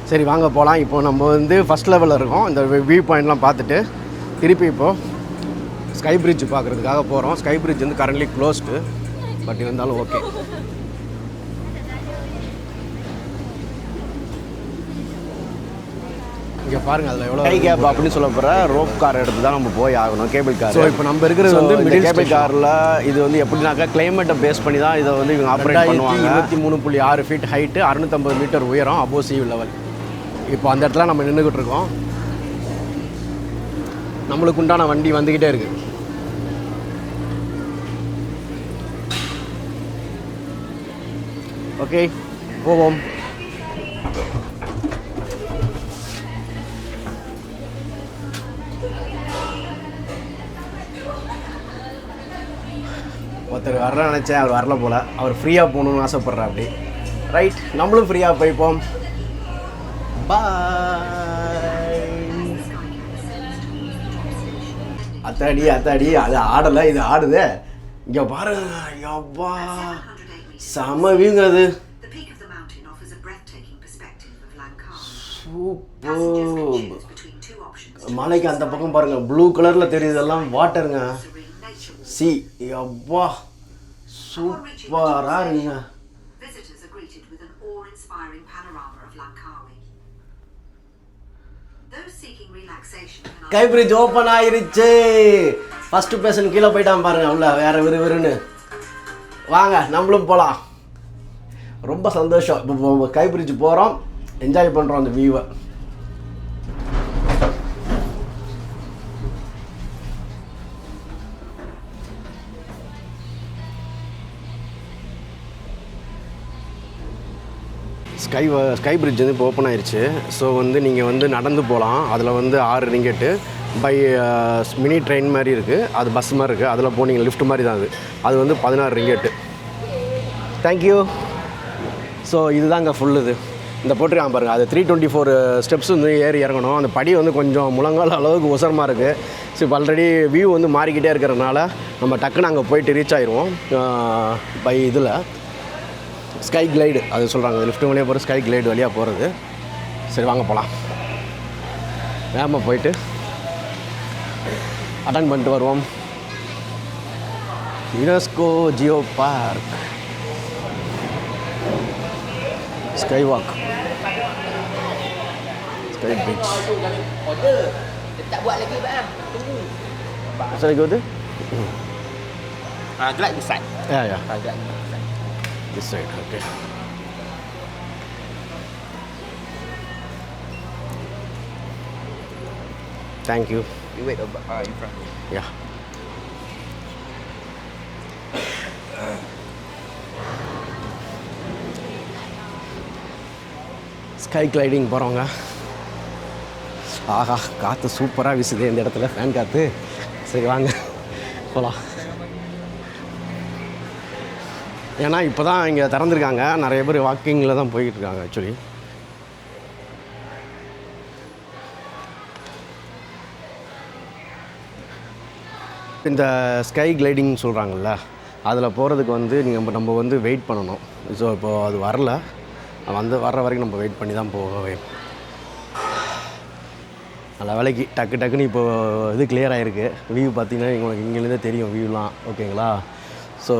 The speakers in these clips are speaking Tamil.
சரி வாங்க போகலாம். இப்போ நம்ம வந்து ஃபஸ்ட் லெவலில் இருக்கோம். இந்த வியூ பாயிண்ட்லாம் பார்த்துட்டு திருப்பி இப்போது ஸ்கை பிரிட்ஜ் பார்க்குறதுக்காக போகிறோம். ஸ்கை பிரிட்ஜ் வந்து கரண்ட்லி க்ளோஸ்டு, பட் இருந்தாலும் ஓகே. இங்கே பாருங்கள், அதில் எவ்வளோ ஹை கேப் அப்படின்னு சொல்ல போகிற ரோப் கார் எடுத்து தான் நம்ம போய் ஆகணும், கேபிள் கார். ஸோ இப்போ நம்ம இருக்கிறது வந்து மிடில் கேபிள் காரில் இது வந்து எப்படின்னாக்கா கிளைமேட்டை பேஸ் பண்ணி தான் இதை வந்து இவங்க ஆப்ரேட் பண்ணுவாங்க. 23.6 ஃபீட் ஹைட்டு, 650 மீட்டர் உயரம், அபோவ் சீ லெவல். இப்போ அந்த இடத்துல நம்ம நின்றுக்கிட்டு இருக்கோம். நம்மளுக்கு உண்டான வண்டி வந்துக்கிட்டே இருக்குது. ஓகே, போவோம். ஒருத்தர் வரல நினச்சேன், அவர் வரல போல். அவர் ஃப்ரீயாக போகணுன்னு ஆசைப்பட்றா. அப்படி ரைட், நம்மளும் ஃப்ரீயாக போய்ப்போம். பாய். அத்தாடி அத்தாடி, அது ஆடலை, இது ஆடுதே. இங்கே பாருங்க, யப்பா செம வியூங்க அது. சூப்பர். மலைக்கு அந்த பக்கம் பாருங்கள், ப்ளூ கலரில் தெரியுதெல்லாம் வாட்டருங்க. சி, யப்பா சூப்பராக இருக்குங்க. ஸ்கை பிரிட்ஜ் ஓப்பன் ஆயிருச்சு. ஃபர்ஸ்ட் பேசன் கீழே போயிட்டான் பாருங்க, உள்ள வேற விறுவிறுன்னு. வாங்க நம்மளும் போகலாம். ரொம்ப சந்தோஷம். இப்போ ஸ்கை பிரிட்ஜ் போகிறோம், என்ஜாய் பண்ணுறோம் அந்த வியூவை. ஸ்கை பிரிட்ஜ் வந்து இப்போ ஓப்பன் ஆயிடுச்சு. ஸோ வந்து நீங்கள் வந்து நடந்து போகலாம். அதில் வந்து 6 ரிங்கெட்டு பை மினி ட்ரெயின் மாதிரி இருக்குது, அது பஸ் மாதிரி இருக்குது. அதில் போனீங்க, லிஃப்ட் மாதிரி தான் அது வந்து 16 ரிங்கெட்டு. தேங்க்யூ. ஸோ இதுதாங்க ஃபுல். இது இந்த போட்டிருக்காங்க பாருங்கள், அது 324 ஸ்டெப்ஸ் வந்து ஏறி இறங்கணும். அந்த படி வந்து கொஞ்சம் முழங்கால் அளவுக்கு உசரமாக இருக்குது. ஸோ இப்போ ஆல்ரெடி வியூ வந்து மாறிக்கிட்டே இருக்கிறதுனால நம்ம டக்குன்னு அங்கே போயிட்டு ரீச் ஆயிடுவோம் பை இதில் ஸ்கை கிளைடு அது சொல்கிறாங்க. லிஃப்ட் வழியாக போகிற ஸ்கை கிளைடு வழியாக போகிறது. சரி வாங்க போகலாம். வேகமாக போயிட்டு அட்டன் பண்ணிட்டு வருவோம். UNESCO Jio park, sky walk, sky beach. Tak buat lagi bang. Tunggu. Asal lagi tu? Gelap di side. Ya ya. Gelap di side. This side, okay. Thank you. You wait in front. Yeah. Sky gliding போகிறோங்க. ஆஹா, காற்று சூப்பராக வீசுது இந்த இடத்துல, ஃபேன் காற்று. சரி வாங்க போகலாம். ஏன்னா இப்போ தான் இங்கே திறந்துருக்காங்க, நிறைய பேர் வாக்கிங்கில் தான் போய்கிட்டு இருக்காங்க ஆக்சுவலி. இந்த ஸ்கை கிளைடிங் சொல்கிறாங்கல்ல, அதில் போகிறதுக்கு வந்து நம்ம வந்து வெயிட் பண்ணணும். ஸோ இப்போது அது வரல, வர்ற வரைக்கும் நம்ம வெயிட் பண்ணி தான் போகவே. நல்ல வேலைக்கு டக்குன்னு இப்போது இது கிளியர் ஆகிருக்கு. வியூ பார்த்திங்கன்னா உங்களுக்கு இங்கேருந்தே தெரியும் வியூலாம், ஓகேங்களா? ஸோ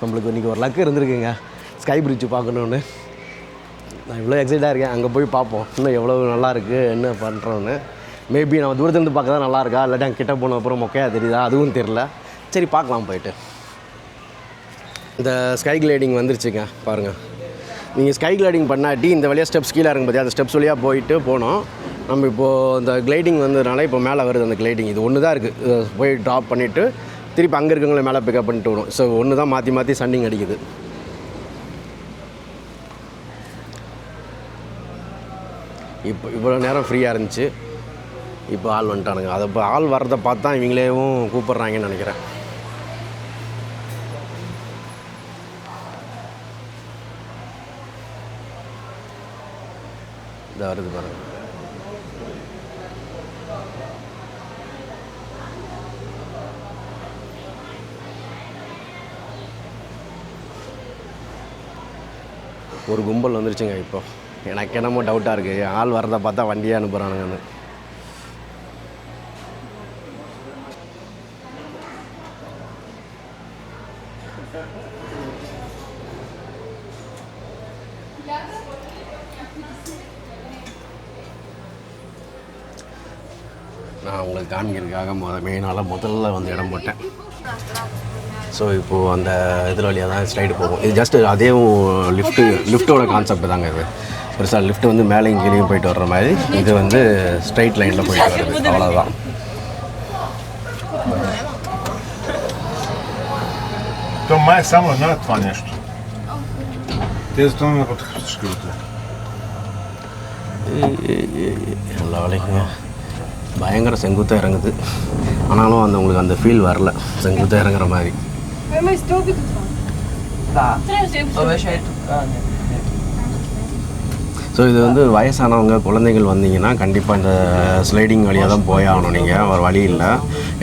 நம்மளுக்கு இன்றைக்கி ஒரு லக்கு இருந்திருக்குங்க ஸ்கை பிரிட்ஜ் பார்க்கணுன்னு. நான் இவ்வளோ எக்ஸைட்டாக இருக்கேன். அங்கே போய் பார்ப்போம் இன்னும் எவ்வளோ நல்லாயிருக்கு, என்ன பண்ணுறோன்னு. மேபி நம்ம தூரத்துலேருந்து பார்க்க தான் நல்லாயிருக்கா, இல்லாட்டி அங்கே கிட்டே போன அப்புறம் மொக்கையாக தெரியுதா, அதுவும் தெரில. சரி பார்க்கலாம் போயிட்டு. இந்த ஸ்கை கிளைடிங் வந்துருச்சுங்க பாருங்கள். நீங்கள் ஸ்கை கிளைடிங் பண்ணாட்டி இந்த வழியாக ஸ்டெப்ஸ் கீழே இருக்கும் பார்த்தியா, அந்த ஸ்டெப்ஸ் வழியாக போயிட்டு போனோம். நம்ம இப்போது இந்த கிளைடிங் வந்ததுனால இப்போ மேலே வருது அந்த கிளைடிங். இது ஒன்று தான் இருக்குது. போய் ட்ராப் பண்ணிவிட்டு திருப்பி அங்கே இருக்கவங்கள மேலே பிக்கப் பண்ணிட்டு வரும். ஸோ ஒன்று தான் மாற்றி சண்டிங் அடிக்குது. இவ்வளோ நேரம் ஃப்ரீயாக இருந்துச்சு, இப்போ ஆள் வந்துட்டானுங்க. அதை இப்போ ஆள் வர்றதை பார்த்தா இவங்களேவும் கூப்பிட்றாங்கன்னு நினைக்கிறேன். இதை வருது பாருங்கள். ஒரு கும்பல் வந்துருச்சுங்க இப்போ. எனக்கு என்னமோ டவுட்டாக இருக்குது, ஆள் வரதை பார்த்தா வண்டியே அனுப்புகிறானுங்கன்னு. நான் உங்களுக்கு காமிக்கிறதுக்காக முதல்ல வந்து இடம் போட்டேன். ஸோ இப்போது அந்த இதில் வழியாக தான் ஸ்லைடு போகும். இது ஜஸ்ட்டு அதேவும் லிஃப்ட்டோட கான்செப்ட் தாங்க இது. பெருசாக லிஃப்ட் வந்து மேலே கீழேயும் போயிட்டு வர்ற மாதிரி, இது வந்து ஸ்ட்ரைட் லைனில் போயிட்டு வருது, அவ்வளோதான். To maj samo mrtva nešto. Te su tome pod škrute. எல்லா வேலைக்குங்க பயங்கர செங்குத்தாக இறங்குது. ஆனாலும் அந்த உங்களுக்கு அந்த ஃபீல் வரல செங்குத்தாக இறங்குற மாதிரி. Mas estou ouvindo falar. So இது வந்து வயசானவங்க குழந்தைகள் வந்தீங்கன்னா கண்டிப்பாக இந்த ஸ்லைடிங் வழியாக தான் போய் ஆகணும் நீங்கள், ஒரு வழி இல்லை.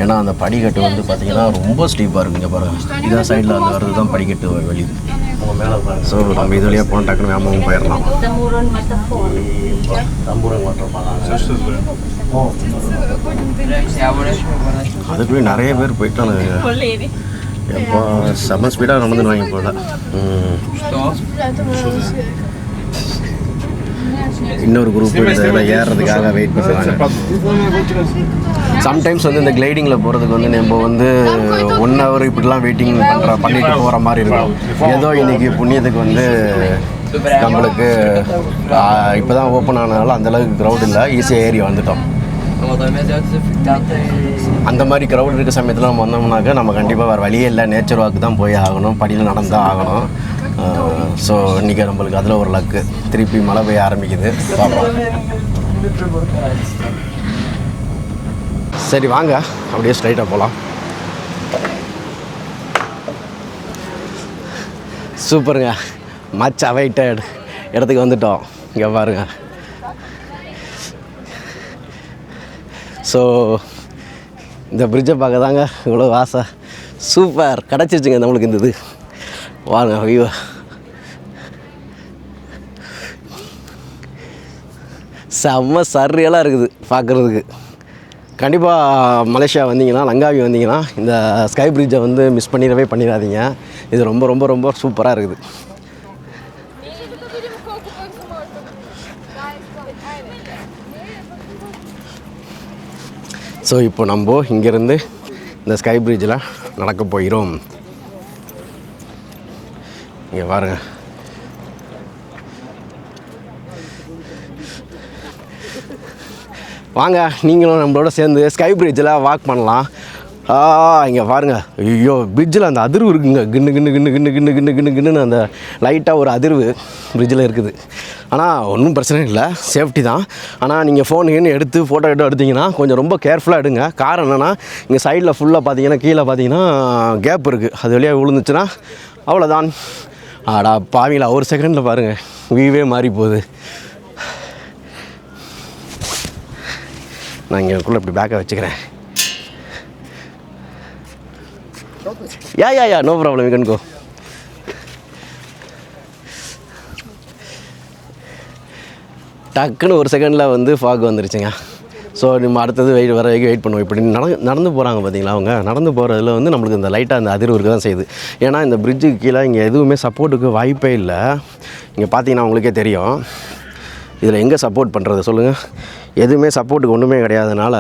ஏன்னா அந்த படிக்கட்டு வந்து பார்த்திங்கன்னா ரொம்ப ஸ்டீப்பாக இருக்குங்க பாருங்கள். இதான் சைடில் அந்த வருது தான் படிக்கட்டு வழி உங்கள் மேலே. ஸோ நம்ம இது வழியாக போன டக்குன்னு வேகமாக போயிடலாம். அதுக்குள்ளே நிறைய பேர் போயிட்டானுங்க. எப்போ செம்ம ஸ்பீடாக நடந்துடுவாங்க போல. இன்னொரு குரூப் இதில் ஏறுறதுக்காக வெயிட் பண்ணுறாங்க. சம்டைம்ஸ் வந்து இந்த கிளைடிங்கில் போகிறதுக்கு வந்து நம்ம வந்து 1 hour இப்படிலாம் வெயிட்டிங் பண்ணிட்டு போகிற மாதிரி இருக்கும். ஏதோ இன்றைக்கி புண்ணியத்துக்கு வந்து நம்மளுக்கு இப்போ தான் ஓப்பன் ஆனதுனால அந்தளவுக்கு க்ரௌட் இல்லை, ஈஸியாக ஏறி வந்துட்டோம். அந்த மாதிரி க்ரௌட் இருக்க சமயத்தில் நம்ம வந்தோம்னாக்கா நம்ம கண்டிப்பாக வேறு வழியே இல்லை, நேச்சர் வாக்கு தான் போய் ஆகணும், படியில் நடந்து தான் ஆகணும். ஸோ இன்றைக்கி நம்மளுக்கு அதில் ஒரு லக்கு. திருப்பி மழை பெய்ய ஆரம்பிக்குது, பார்ப்போம். சரி வாங்க அப்படியே ஸ்ட்ரைட்டாக போகலாம். சூப்பருங்க, மச் அவைட்டட் இடத்துக்கு வந்துட்டோம். இங்கே பாருங்க. ஸோ இந்த பிரிட்ஜை பார்க்க தாங்க இவ்வளோ ஆசை. சூப்பர், கிடச்சிருச்சுங்க நம்மளுக்கு இந்த இது. வாங்க வியூ. செம்ம சரியெல்லாம் இருக்குது பார்க்குறதுக்கு. கண்டிப்பாக மலேசியா வந்தீங்கன்னா, லங்காவி வந்தீங்கன்னா இந்த ஸ்கை பிரிட்ஜை வந்து மிஸ் பண்ணிடாதீங்க. இது ரொம்ப ரொம்ப ரொம்ப சூப்பராக இருக்குது. ஸோ இப்போ நம்ம இங்கேருந்து இந்த ஸ்கை பிரிட்ஜில் நடக்க போகிறோம். இங்கே பாருங்க. வாங்க நீங்களும் நம்மளோட சேர்ந்து ஸ்கை பிரிட்ஜில் வாக் பண்ணலாம். இங்கே பாருங்கள். ஐயோ, பிரிட்ஜில் அந்த அதிர்வு இருக்குங்க. கிண்ணு கிண்ணு கிண்ணு கிண்ணு கிண்ணு கிண்ணு கிண்ணு கிண்ணுன்னு அந்த லைட்டாக ஒரு அதிர்வு பிரிட்ஜில் இருக்குது. ஆனால் ஒன்றும் பிரச்சனை இல்லை, சேஃப்டி தான். ஆனால் நீங்கள் ஃபோனுன்னு எடுத்து ஃபோட்டோ எடுத்தீங்கன்னா கொஞ்சம் ரொம்ப கேர்ஃபுல்லாக எடுங்க. காரணம் என்னென்னா, இங்கே சைடில் ஃபுல்லாக பார்த்தீங்கன்னா, கீழே பார்த்தீங்கன்னா கேப் இருக்குது. அது வழியாக விழுந்துச்சுன்னா அவ்வளோதான். ஆடா பாவிங்களா, ஒரு செகண்டில் பாருங்கள் வியூவே மாறி போகுது. நான் இங்கேக்குள்ளே இப்படி பேக்கை வச்சுக்கிறேன். Yeah no problem, you can go. டக்குன்னு ஒரு செகண்டில் வந்து ஃபாக் வந்துருச்சுங்க. ஸோ நம்ம அடுத்தது வர வரைக்கும் வெயிட் பண்ணுவோம். இப்படி நடந்து போகிறாங்க பார்த்தீங்களா, அவங்க நடந்து போகிறதுல வந்து நம்மளுக்கு இந்த லைட்டாக அந்த அதிர்வு இருக்க தான் செய்யுது. ஏன்னா இந்த பிரிட்ஜுக்கு கீழே இங்கே எதுவுமே சப்போர்ட்டுக்கு வாய்ப்பே இல்லை. இங்கே பார்த்தீங்கன்னா உங்களுக்கே தெரியும். இதில் எங்கே சப்போர்ட் பண்ணுறது சொல்லுங்கள்? எதுவுமே சப்போர்ட்டுக்கு ஒன்றுமே கிடையாதனால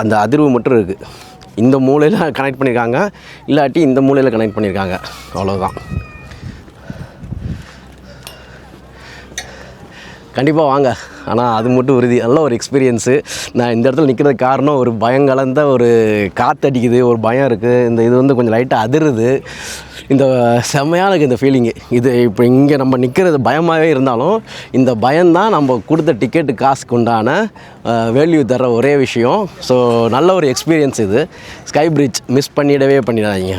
அந்த அதிர்வு மட்டும் இருக்குது. இந்த மூலையில் கனெக்ட் பண்ணியிருக்காங்க, இல்லாட்டி இந்த மூலையில் கனெக்ட் பண்ணியிருக்காங்க, அவ்வளோதான். கண்டிப்பாக வாங்க. ஆனால் அது மட்டும் உறுதி, நல்ல ஒரு எக்ஸ்பீரியன்ஸு. நான் இந்த இடத்துல நிற்கிறதுக்கு காரணம் ஒரு பயங்கலந்த ஒரு காற்றடிக்குது, ஒரு பயம் இருக்குது. இந்த இது வந்து கொஞ்சம் லைட்டாக அதிருது. இந்த செம்மையாக இருக்குது இந்த ஃபீலிங்கு. இது இப்போ இங்கே நம்ம நிற்கிறது பயமாகவே இருந்தாலும் இந்த பயம்தான் நம்ம கொடுத்த டிக்கெட்டு காசுக்கு உண்டான வேல்யூ தர ஒரே விஷயம். ஸோ நல்ல ஒரு எக்ஸ்பீரியன்ஸ் இது. ஸ்கை பிரிட்ஜ் மிஸ் பண்ணிடாதீங்க.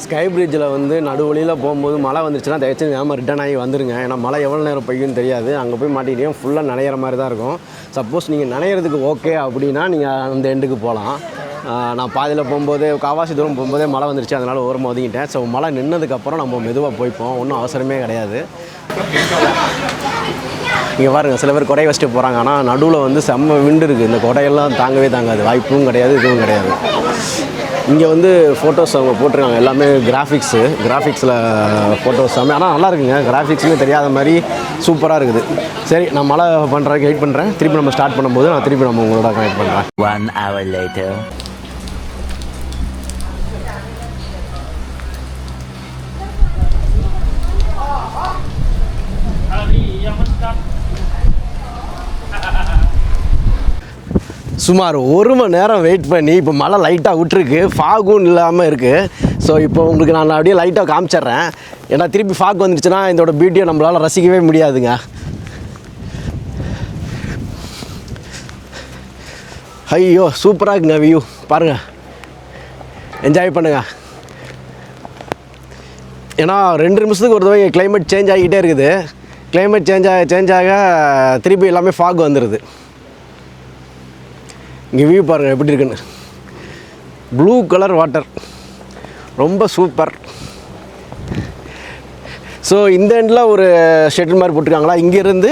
ஸ்கை பிரிட்ஜில் வந்து நடுவழியில் போகும்போது மழை வந்துருச்சுன்னா தயவுச்சு ஞாபகம் ரிட்டர்ன் ஆகி வந்துடுங்க. ஏன்னா மழை எவ்வளோ நேரம் பெய்யும்னு தெரியாது. அங்கே போய் மாட்டிக்கிட்டே ஃபுல்லாக நனையிற மாதிரி தான் இருக்கும். சப்போஸ் நீங்கள் நனையிறதுக்கு ஓகே அப்படின்னா நீங்கள் அந்த எண்டுக்கு போகலாம். நான் பாதியில் போகும்போதே காவாசி தூரம் போகும்போதே மழை வந்துருச்சு, அதனால் ஓரமாக ஒதுங்கிட்டேன். ஸோ மழை நின்னதுக்கப்புறம் நம்ம மெதுவாக போய்ப்போம், ஒன்றும் அவசரமே கிடையாது. இங்கே பாருங்கள், சில பேர் கொடை வச்சுட்டு போகிறாங்க, ஆனால் நடுவில் வந்து செம்ம விண்டு இருக்குது. இந்த கொடையெல்லாம் தாங்கவே தாங்காது, வாய்ப்பும் கிடையாது, இதுவும் கிடையாது. இங்கே வந்து ஃபோட்டோஸ் அவங்க போட்டிருக்காங்க, எல்லாமே கிராஃபிக்ஸில் ஃபோட்டோஸ் எல்லாமே. ஆனால் நல்லா இருக்குங்க, கிராஃபிக்ஸ்னு தெரியாத மாதிரி சூப்பராக இருக்குது. சரி, நான் மழை பண்ணுறதுக்கு வெயிட் பண்ணுறேன். திருப்பி நம்ம ஸ்டார்ட் பண்ணும்போது நான் திருப்பி நம்ம உங்களோட கனெக்ட் பண்ணுறேன். 1 hour later. சுமார் 1 மணி நேரம் வெயிட் பண்ணி இப்போ மழை லைட்டாக விட்டுருக்கு, ஃபாகும் இல்லாமல் இருக்குது. ஸோ இப்போ உங்களுக்கு நான் அப்படியே லைட்டாக காமிச்சிட்றேன். ஏன்னா திருப்பி ஃபாக் வந்துடுச்சுன்னா இதோட பியூட்டியை நம்மளால் ரசிக்கவே முடியாதுங்க. ஐயோ சூப்பராக இருக்குங்க வியூ, பாருங்கள், என்ஜாய் பண்ணுங்கள். ஏன்னா 2 நிமிஷத்துக்கு ஒரு தடவை கிளைமேட் சேஞ்ச் ஆகிக்கிட்டே இருக்குது. கிளைமேட் சேஞ்ச் ஆக திருப்பி எல்லாமே ஃபாக் வந்துடுது. இங்கே வியூ பாருங்கள் எப்படி இருக்குன்னு. ப்ளூ கலர் வாட்டர், ரொம்ப சூப்பர். ஸோ இந்த எண்டில் ஒரு ஷெட்டு மாதிரி போட்டிருக்காங்களா, இங்கேருந்து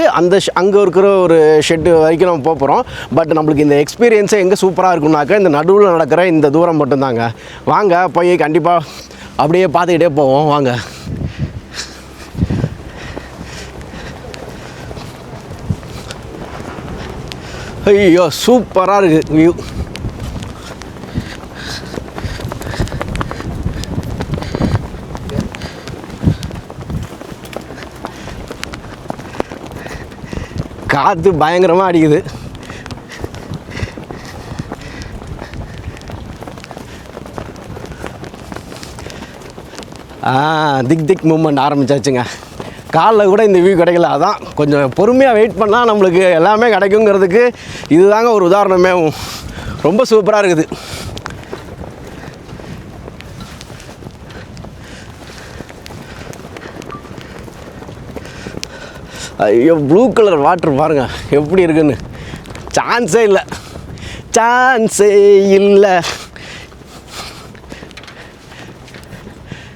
அங்கே இருக்கிற ஒரு ஷெட்டு வரைக்கும் நம்ம போகிறோம். பட் நம்மளுக்கு இந்த எக்ஸ்பீரியன்ஸே எங்கே சூப்பராக இருக்குன்னாக்கா இந்த நடுவில் நடக்கிற இந்த தூரம் மட்டும்தாங்க. வாங்க போய் கண்டிப்பாக அப்படியே பார்த்துக்கிட்டே போவோம், வாங்க. ஐயோ சூப்பராக இருக்குது வியூ. காற்று பயங்கரமாக அடிக்குது. திக் மூமெண்ட் ஆரம்பிச்சாச்சுங்க. காலைல கூட இந்த வியூ கிடைக்கல, அதான் கொஞ்சம் பொறுமையாக வெயிட் பண்ணால் நம்மளுக்கு எல்லாமே கிடைக்குங்கிறதுக்கு இதுதாங்க ஒரு உதாரணமே. ரொம்ப சூப்பராக இருக்குது. ஐயோ ப்ளூ கலர் வாட்டர் பாருங்கள் எப்படி இருக்குன்னு. சான்ஸே இல்லை.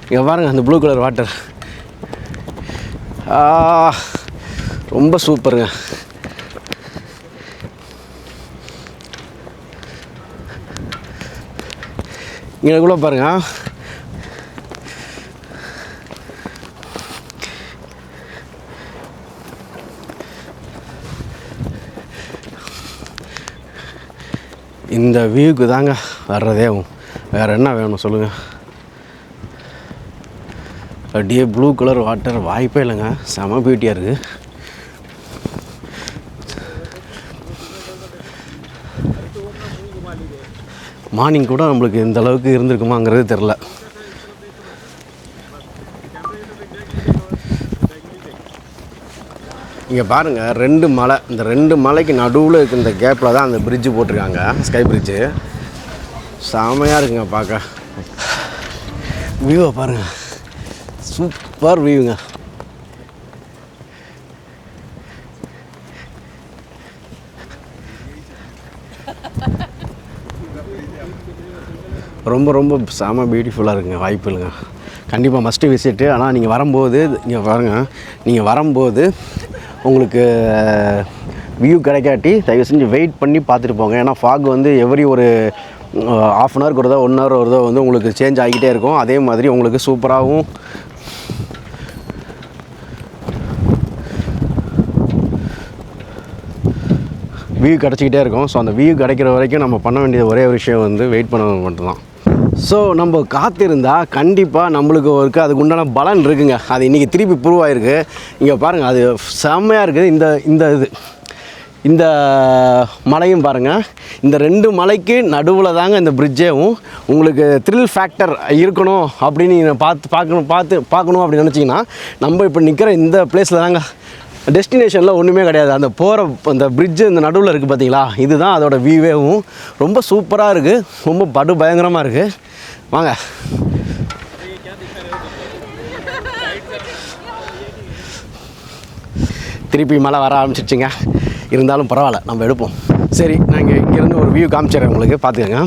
இங்கே பாருங்கள் அந்த ப்ளூ கலர் வாட்டர், ரொம்ப சூப்பருங்க. இங்கே கூட பாருங்கள், இந்த வியூக்கு தாங்க வர்றதே. வேறு என்ன வேணும் சொல்லுங்கள். அப்படியே ப்ளூ கலர் வாட்டர், வாய்ப்பே இல்லைங்க, செம பியூட்டியாக இருக்குது. மார்னிங் கூட நம்மளுக்கு இந்த அளவுக்கு இருந்திருக்குமாங்கிறது தெரில. இங்கே பாருங்கள் 2 மலை, இந்த 2 மலைக்கு நடுவில் இருக்க இந்த கேப்பில் தான் அந்த பிரிட்ஜு போட்டிருக்காங்க, ஸ்கை பிரிட்ஜு. செமையாக இருக்குங்க பார்க்க. வியூவை பாருங்கள், சூப்பர் வியூங்க. ரொம்ப செம பியூட்டிஃபுல்லாக இருக்குங்க, வாய்ப்பு இல்லைங்க. கண்டிப்பாக மஸ்ட்டு விசிட்டு. ஆனால் நீங்கள் வரும்போது இங்கே பாருங்கள், நீங்கள் வரும்போது உங்களுக்கு வியூ கிடைக்காட்டி தயவு செஞ்சு வெயிட் பண்ணி பார்த்துட்டு போங்க. ஏன்னா ஃபாக் வந்து எவ்ரி ஒரு ½ அன் ஹவருக்கு வருதோ 1 ஹவர் வருதோ வந்து உங்களுக்கு சேஞ்ச் ஆகிக்கிட்டே இருக்கும். அதே மாதிரி உங்களுக்கு சூப்பராகவும் வியூ கிடச்சிக்கிட்டே இருக்கும். ஸோ அந்த வியூ கிடைக்கிற வரைக்கும் நம்ம பண்ண வேண்டிய ஒரே விஷயம் வந்து வெயிட் பண்ண மட்டும்தான். ஸோ நம்ம காத்திருந்தால் கண்டிப்பாக நம்மளுக்கு ஒருக்கு அதுக்கு உண்டான பலன் இருக்குங்க. அது இன்றைக்கி திருப்பி ப்ரூவ் ஆகிருக்கு. இங்கே பாருங்கள், அது செம்மையாக இருக்குது. இந்த மலையும் பாருங்கள், இந்த 2 மலைக்கு நடுவில் தாங்க இந்த பிரிட்ஜேவும். உங்களுக்கு த்ரில் ஃபேக்டர் இருக்கணும் அப்படின்னு நீங்கள் பார்க்கணும் அப்படின்னு நினச்சிங்கன்னா நம்ம இப்போ நிற்கிற இந்த பிளேஸில் தாங்க. டெஸ்டினேஷனில் ஒன்றுமே கிடையாது. அந்த போகிற அந்த பிரிட்ஜு இந்த நடுவில் இருக்குது பார்த்தீங்களா, இதுதான் அதோடய வியூவேவும். ரொம்ப சூப்பராக இருக்குது, ரொம்ப பயங்கரமாக இருக்குது. வாங்க. திருப்பி மழை வர ஆரம்பிச்சிடுச்சுங்க. இருந்தாலும் பரவாயில்ல, நம்ம எடுப்போம். சரி, நான் இங்கேருந்து ஒரு வியூ காமிச்சிடுறேன் உங்களுக்கு, பார்த்துக்கங்க.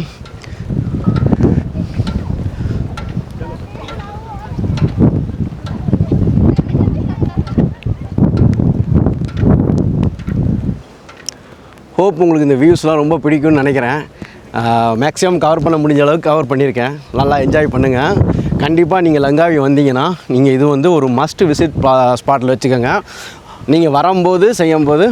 ஹோப் உங்களுக்கு இந்த வியூஸ்லாம் ரொம்ப பிடிக்கும்னு நினைக்கிறேன். மேக்ஸிமம் கவர் பண்ண முடிஞ்ச அளவுக்கு கவர் பண்ணியிருக்கேன். நல்லா என்ஜாய் பண்ணுங்கள். கண்டிப்பாக நீங்கள் லங்காவி வந்தீங்கன்னா நீங்கள் இது வந்து ஒரு மஸ்ட் விசிட் ஸ்பாட்டில் வச்சுக்கோங்க. நீங்கள் வரும்போது செய்யும்போது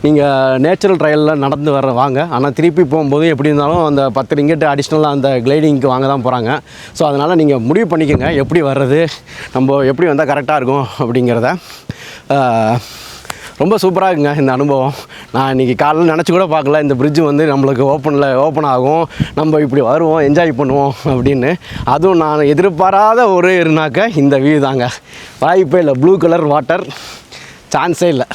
நீங்கள் நேச்சுரல் ட்ரையலில் நடந்து வாங்க. ஆனால் திருப்பி போகும்போது எப்படி இருந்தாலும் அந்த 10 ரிங்கெட் அடிஷ்னலாக அந்த கிளைடிங்க்கு வாங்க தான் போகிறாங்க. ஸோ அதனால் நீங்கள் முடிவு பண்ணிக்கோங்க எப்படி வர்றது, நம்ம எப்படி வந்தால் கரெக்டாக இருக்கும் அப்படிங்கிறத. ரொம்ப சூப்பராக இருக்குங்க இந்த அனுபவம். நான் இன்றைக்கி காலையில் நினச்சி கூட பார்க்கல இந்த பிரிட்ஜு வந்து நம்மளுக்கு ஓப்பன் ஆகும், நம்ம இப்படி வருவோம், என்ஜாய் பண்ணுவோம் அப்படின்னு. அதுவும் நான் எதிர்பாராத ஒரு இருந்தாக்க இந்த வியூ தாங்க. வாய்ப்பே இல்லை. ப்ளூ கலர் வாட்டர், சான்ஸே இல்லை.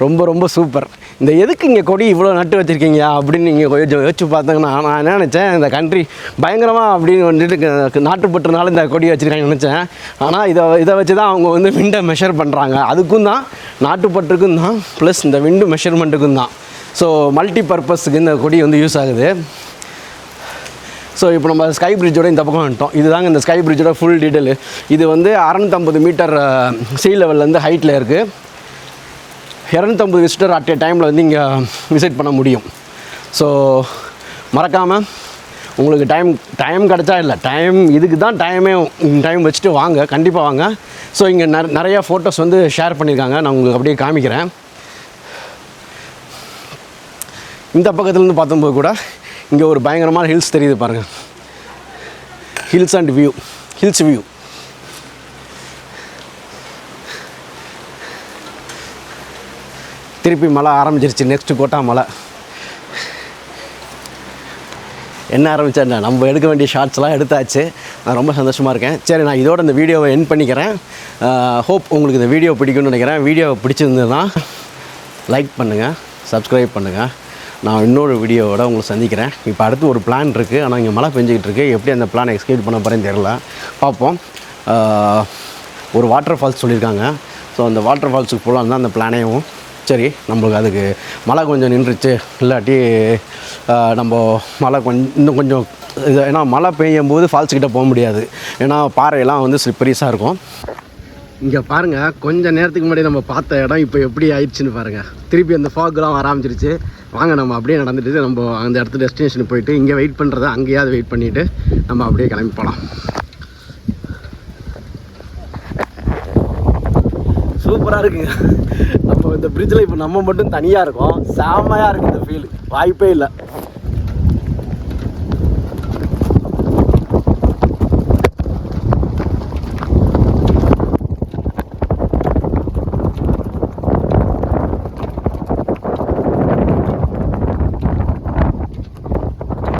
ரொம்ப ரொம்ப சூப்பர். இந்த எதுக்கு இங்கே கொடி இவ்வளோ நட்டு வச்சுருக்கீங்க அப்படின்னு நீங்கள் கொஞ்சம் யோசிச்சு பார்த்தீங்கன்னா, நான் என்ன நினச்சேன், இந்த கண்ட்ரி பயங்கரமாக அப்படின்னு வந்துட்டு நாட்டுப்பற்றுனால இந்த கொடி வச்சுருக்காங்கன்னு நினச்சேன். ஆனால் இதை வச்சு தான் அவங்க வந்து விண்டை மெஷர் பண்ணுறாங்க. அதுக்கும் தான், நாட்டுப்பற்றுக்கும் தான், ப்ளஸ் இந்த விண்டு மெஷர்மெண்ட்டுக்கும் தான். ஸோ மல்டி பர்பஸுக்கு இந்த கொடி வந்து யூஸ் ஆகுது. ஸோ இப்போ நம்ம ஸ்கை பிரிட்ஜோட இந்த பக்கம் வந்துட்டோம். இதுதாங்க இந்த ஸ்கை பிரிட்ஜோட ஃபுல் டீட்டெயிலு. இது வந்து 650 மீட்டர் சீ லெவல்லேருந்து ஹைட்டில் இருக்குது. 250 விசிட்டர் அட் ஏ டைமில் வந்து இங்கே விசிட் பண்ண முடியும். ஸோ மறக்காமல் உங்களுக்கு டைம் கிடச்சா இல்லை, இதுக்கு தான் டைம் வச்சுட்டு வாங்க, கண்டிப்பாக வாங்க. ஸோ இங்கே நிறையா ஃபோட்டோஸ் வந்து ஷேர் பண்ணியிருக்காங்க, நான் உங்களுக்கு அப்படியே காமிக்கிறேன். இந்த பக்கத்துலேருந்து பார்த்தம்போது கூட இங்கே ஒரு பயங்கரமான ஹில்ஸ் தெரியுது பாருங்கள். Hills view. திருப்பி மழை ஆரம்பிச்சிருச்சு. நெக்ஸ்ட்டு கோட்டா மழை என்ன ஆரம்பித்தேன். நம்ம எடுக்க வேண்டிய ஷார்ட்ஸ்லாம் எடுத்தாச்சு. நான் ரொம்ப சந்தோஷமாக இருக்கேன். சரி, நான் இதோட இந்த வீடியோவை எண்ட் பண்ணிக்கிறேன். ஹோப் உங்களுக்கு இந்த வீடியோ பிடிக்கும்னு நினைக்கிறேன். வீடியோ பிடிச்சிருந்ததுன்னா லைக் பண்ணுங்கள், சப்ஸ்கிரைப் பண்ணுங்கள். நான் இன்னொரு வீடியோவோட உங்களை சந்திக்கிறேன். இப்போ அடுத்து ஒரு பிளான் இருக்குது, ஆனால் இங்கே மழை பெஞ்சிக்கிட்டு இருக்குது. எப்படி அந்த பிளானை எக்ஸிக்யூட் பண்ண போகிறேன்னு தெரில, பார்ப்போம். ஒரு வாட்டர் ஃபால்ஸ் சொல்லியிருக்காங்க. ஸோ அந்த வாட்டர் ஃபால்ஸுக்கு போகலான்னு தான் அந்த பிளானேவும். சரி, நம்மளுக்கு அதுக்கு மழை கொஞ்சம் நின்றுச்சு, இல்லாட்டி நம்ம மழை இன்னும் கொஞ்சம் இது, ஏன்னா மழை பெய்யும் போது ஃபால்ஸுக்கிட்ட போக முடியாது, ஏன்னா பாறையெல்லாம் வந்து ஸ்லிப்பரிஸாக இருக்கும். இங்கே பாருங்கள், கொஞ்சம் நேரத்துக்கு முன்னாடி நம்ம பார்த்த இடம் இப்போ எப்படி ஆயிடுச்சுன்னு பாருங்கள். திருப்பி அந்த ஃபாக்லாம் வர ஆரம்பிச்சிருச்சு. வாங்க நம்ம அப்படியே நடந்துட்டு நம்ம அந்த இடத்துல டெஸ்டினேஷனுக்கு போயிட்டு இங்கே வெயிட் பண்ணுறதை அங்கேயாவது வெயிட் பண்ணிவிட்டு நம்ம அப்படியே கிளம்பி போகலாம். சூப்பராக இருக்குங்க. நம்ம இந்த பிரிட்ஜில் இப்போ நம்ம மட்டும் தனியாக இருக்கோம். செம்மையாக இருக்குது இந்த ஃபீல். வாய்ப்பே இல்லை.